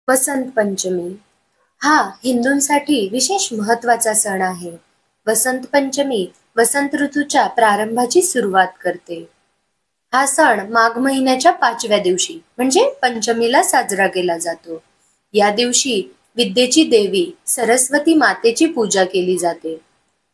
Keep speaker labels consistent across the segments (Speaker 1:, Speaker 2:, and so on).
Speaker 1: वसंत पंचमी हा हिंदूंसाठी विशेष महत्वाचा सण आहे. वसंत पंचमी वसंत ऋतूच्या प्रारंभाची सुरुवात करते. हा सण माघ महिन्याच्या 5व्या दिवशी म्हणजे पंचमीला साजरा केला जातो. या दिवशी विद्येची देवी सरस्वती मातेची पूजा केली जाते.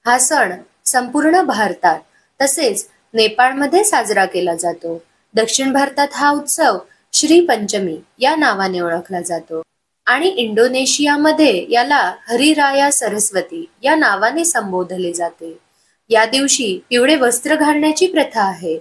Speaker 1: हा सण संपूर्ण भारतात तसेच नेपाळमध्ये साजरा केला जातो. दक्षिण भारतात हा उत्सव श्री पंचमी या नावाने ओळखला जातो आणि इंडोनेशियामध्ये याला हरिराया सरस्वती या नावाने संबोधले जाते. या दिवशी पिवळे वस्त्र घालण्याची प्रथा आहे.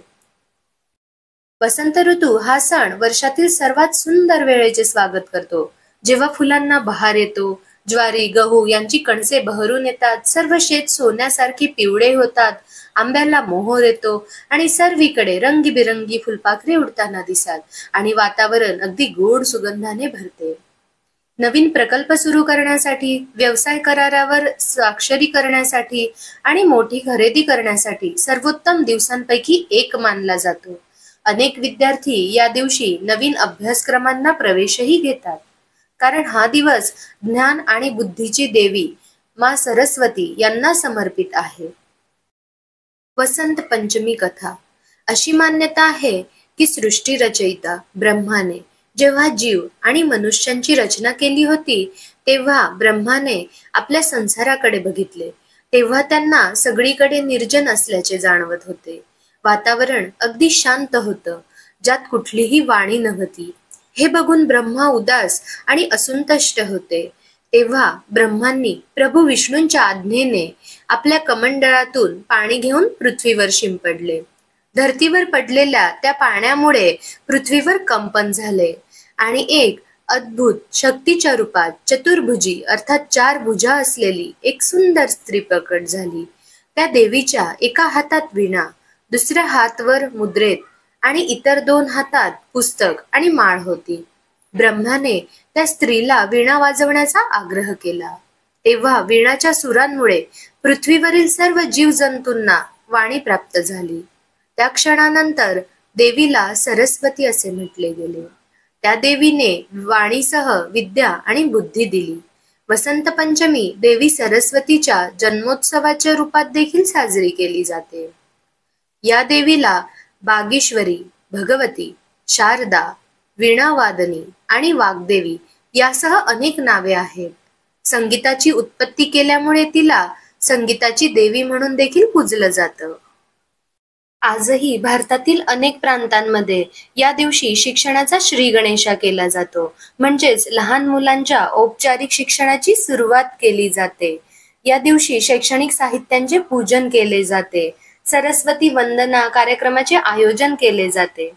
Speaker 1: वसंत ऋतू हा सण वर्षातील सर्वात सुंदर वेळेचे स्वागत करतो. जेव्हा फुलांना बहार येतो, ज्वारी गहू यांची कणसे बहरून येतात, सर्व शेत सोन्यासारखी पिवळे होतात, आंब्याला मोहोर येतो आणि सर्वीकडे रंगीबिरंगी फुलपाखरे उडताना दिसतात आणि वातावरण अगदी गोड सुगंधाने भरते. नवीन प्रकल्प सुरू करण्यासाठी, व्यवसाय करारावर स्वाक्षरी करण्यासाठी आणि मोठी खरेदी करण्यासाठी सर्वोत्तम दिवसांपैकी एक मानला जातो. अनेक विद्यार्थी या दिवशी नवीन अभ्यासक्रमांना प्रवेशही घेतात, कारण हा दिवस ज्ञान आणि बुद्धीची देवी मा सरस्वती यांना समर्पित आहे. वसंत पंचमी कथा. अशी मान्यता आहे की सृष्टी रचयिता ब्रह्माने जेव्हा जीव आणि मनुष्यांची रचना केली होती, तेव्हा ब्रह्माने आपल्या संसाराकडे बघितले. तेव्हा त्यांना सगळीकडे निर्जन असल्याचे जाणवत होते. वातावरण अगदी शांत होतं, ज्यात कुठलीही वाणी नव्हती. हे बघून ब्रह्मा उदास आणि असंतुष्ट होते. तेव्हा ब्रह्मांनी प्रभू विष्णूंच्या आज्ञेने आपल्या कमंडळातून पाणी घेऊन पृथ्वीवर शिंपडले. धरतीवर पडलेल्या त्या पाण्यामुळे पृथ्वीवर कंपन झाले आणि एक अद्भुत शक्तीच्या रूपात चतुर्भुजी अर्थात 4 भुजा असलेली एक सुंदर स्त्री प्रकट झाली. त्या देवीच्या एका हातात वीणा, दुसऱ्या हातवर मुद्रेत आणि इतर 2 हातात पुस्तक आणि माळ होती. ब्रह्माने त्या स्त्रीला वीणा वाजवण्याचा आग्रह केला. तेव्हा वीणाच्या सुरांमुळे पृथ्वीवरील सर्व जीवजंतूंना वाणी प्राप्त झाली. त्या क्षणानंतर देवीला सरस्वती असे म्हटले गेले. त्या देवीने वाणीसह विद्या आणि बुद्धी दिली. वसंत पंचमी देवी सरस्वतीच्या जन्मोत्सवाच्या रूपात देखील साजरी केली जाते. या देवीला बागेश्वरी, भगवती, शारदा, वीणावादनी आणि वाग्देवी यासह अनेक नावे आहेत. संगीताची उत्पत्ती केल्यामुळे तिला संगीताची देवी म्हणून देखील पूजलं जातं. आजही भारतातील अनेक प्रांतांमध्ये या दिवशी शिक्षणाचा श्री गणेशा केला जातो, म्हणजेच लहान मुलांच्या औपचारिक शिक्षणाची सुरुवात केली जाते. या दिवशी शैक्षणिक साहित्यांचे पूजन केले जाते. सरस्वती वंदना कार्यक्रमाचे आयोजन केले जाते.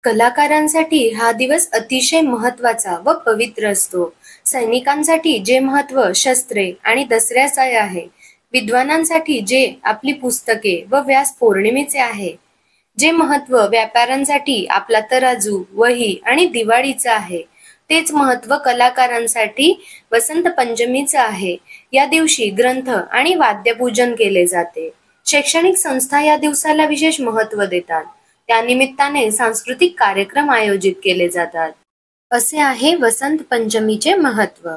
Speaker 1: कलाकारांसाठी हा दिवस अतिशय महत्वाचा व पवित्र असतो. सैनिकांसाठी जे महत्व शस्त्रे आणि दसऱ्याचे आहे, विद्वानांसाठी जे आपली पुस्तके व व्यास पौर्णिमेचे आहे, जे महत्व व्यापाऱ्यांसाठी आपला तराजू, वही आणि दिवाळीचं आहे, तेच महत्व कलाकारांसाठी वसंत पंचमीचं आहे. या दिवशी ग्रंथ आणि वाद्यपूजन केले जाते. शैक्षणिक संस्था या दिवसाला विशेष महत्व देतात. त्यानिमित्ताने सांस्कृतिक कार्यक्रम आयोजित केले जातात. असे आहे वसंत पंचमीचे महत्व.